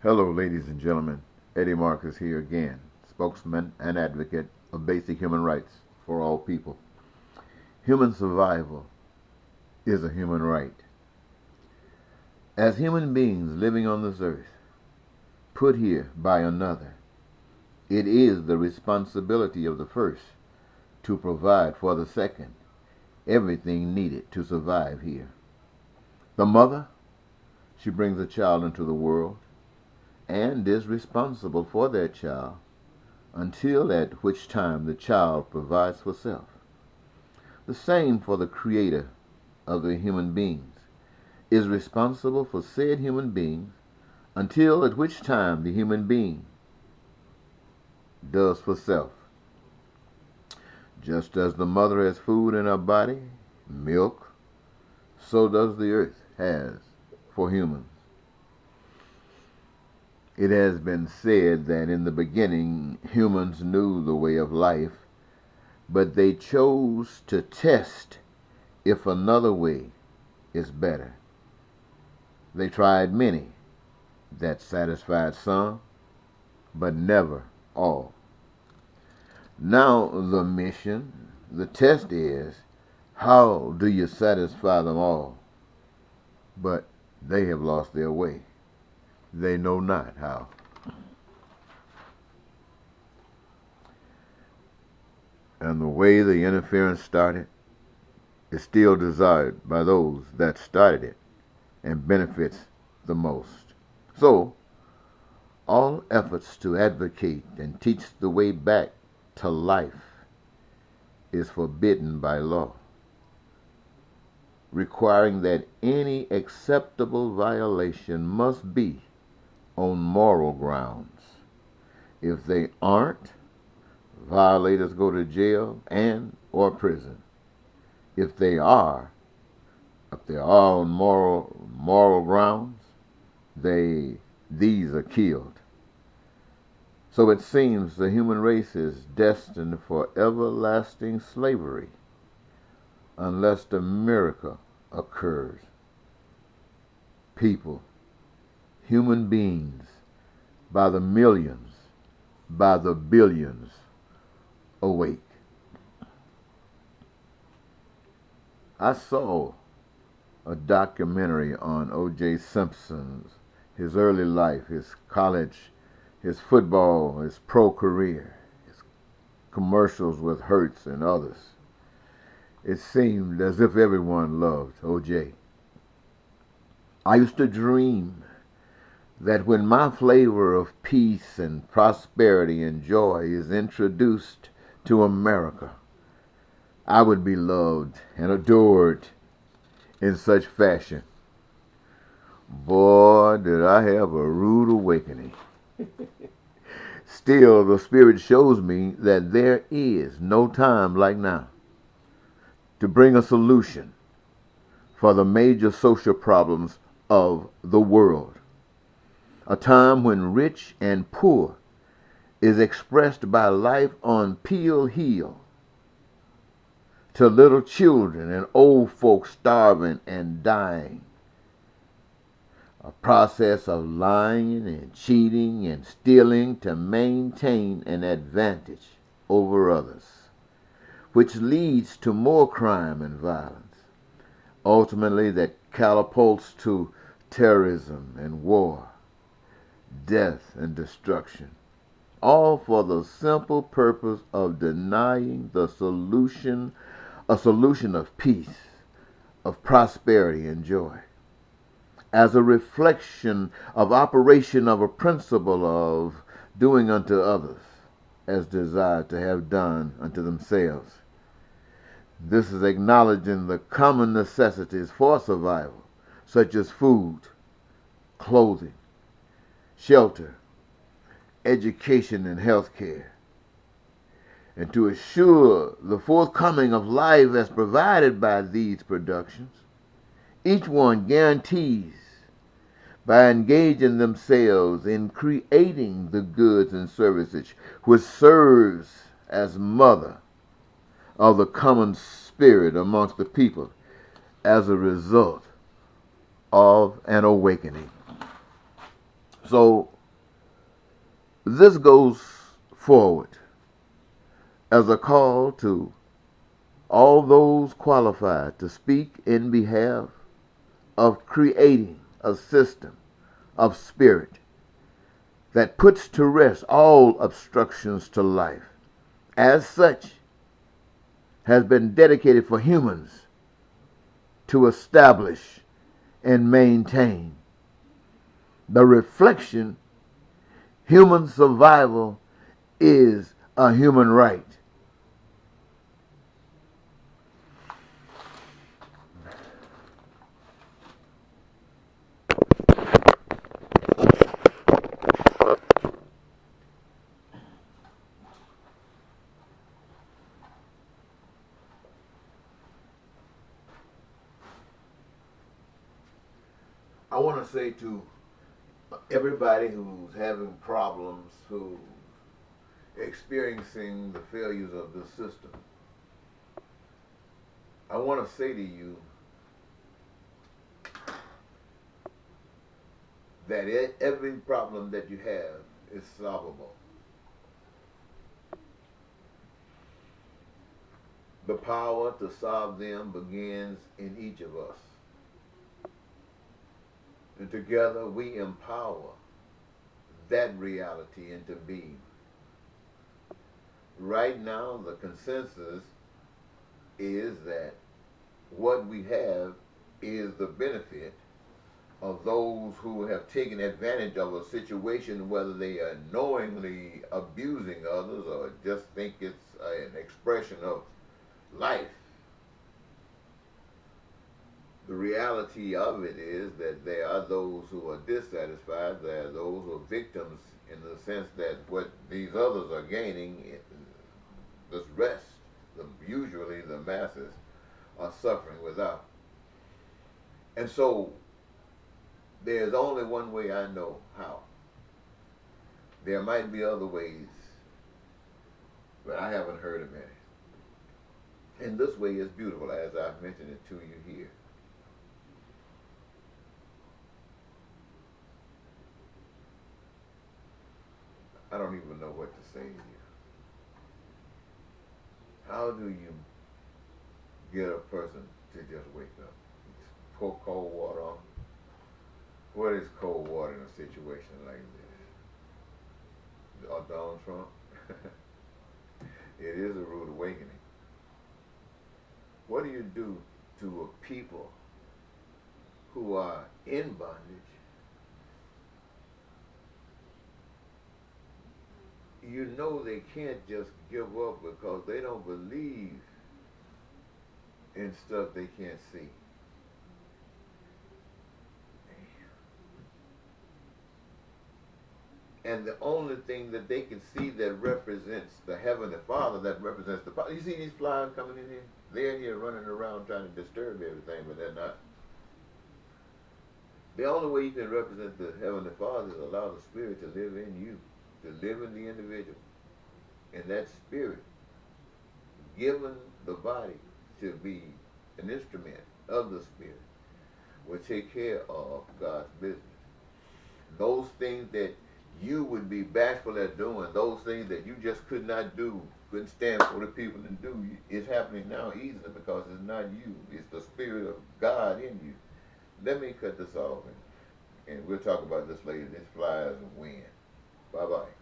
Hello, ladies and gentlemen. Eddie Marcus here again, spokesman and advocate of basic human rights for all people. Human survival is a human right. As human beings living on this earth, put here by another, it is the responsibility of the first to provide for the second everything needed to survive here. The mother, she brings a child into the world and is responsible for that child until at which time the child provides for self. The same for the creator of the human beings is responsible for said human beings until at which time the human being does for self. Just as the mother has food in her body, milk, so does the earth has for humans. It has been said that in the beginning humans knew the way of life, but they chose to test if another way is better. They tried many that satisfied some, but never all. Now the mission, the test is, how do you satisfy them all? But they have lost their way. They know not how. And the way the interference started is still desired by those that started it and benefits the most. So, all efforts to advocate and teach the way back to life is forbidden by law, requiring that any acceptable violation must be on moral grounds. If they aren't, violators go to jail and or prison. If they are on moral grounds, these are killed. So it seems the human race is destined for everlasting slavery unless the miracle occurs. People, human beings, by the millions, by the billions, awake. I saw a documentary on O.J. Simpson's, his early life, his college, his football, his pro career, his commercials with Hertz and others. It seemed as if everyone loved O.J. I used to dream that when my flavor of peace and prosperity and joy is introduced to America, I would be loved and adored in such fashion. Boy, did I have a rude awakening. Still, the Spirit shows me that there is no time like now to bring a solution for the major social problems of the world. A time when rich and poor is expressed by life on Peel Hill, to little children and old folks starving and dying. A process of lying and cheating and stealing to maintain an advantage over others, which leads to more crime and violence, ultimately that catapults to terrorism and war, death and destruction, all for the simple purpose of denying a solution of peace, of prosperity and joy, as a reflection of operation of a principle of doing unto others as desired to have done unto themselves. This is acknowledging the common necessities for survival, such as food, clothing, shelter, education, and health care, and to assure the forthcoming of life as provided by these productions. Each one guarantees by engaging themselves in creating the goods and services which serves as mother of the common spirit amongst the people as a result of an awakening. So This goes forward as a call to all those qualified to speak in behalf of creating a system of spirit that puts to rest all obstructions to life. As such, has been dedicated for humans to establish and maintain the reflection human survival is a human right. I want to say to everybody who's having problems, who's experiencing the failures of the system, I want to say to you that every problem that you have is solvable. The power to solve them begins in each of us. And together we empower that reality into being. Right now, the consensus is that what we have is the benefit of those who have taken advantage of a situation, whether they are knowingly abusing others or just think it's an expression of life. The reality of it is that there are those who are dissatisfied, there are those who are victims in the sense that what these others are gaining, this rest, usually the masses, are suffering without. And so there's only one way I know how. There might be other ways, but I haven't heard of any. And this way is beautiful, as I've mentioned it to you here. I don't even know what to say to you. How do you get a person to just wake up? Pour cold water on? What is cold water in a situation like this? Or Donald Trump? It is a rude awakening. What do you do to a people who are in bondage? You know they can't just give up because they don't believe in stuff they can't see. And the only thing that they can see that represents the Heavenly Father, that represents the power. You see these flies coming in here? They're here running around trying to disturb everything, but they're not. The only way you can represent the Heavenly Father is allow the Spirit to live in you, to live in the individual. And that Spirit, given the body to be an instrument of the Spirit, will take care of God's business. Those things that you would be bashful at doing, those things that you just could not do, couldn't stand for the people to do, it's happening now easily because it's not you. It's the Spirit of God in you. Let me cut this off, and we'll talk about this later. This flies and wind. Bye-bye.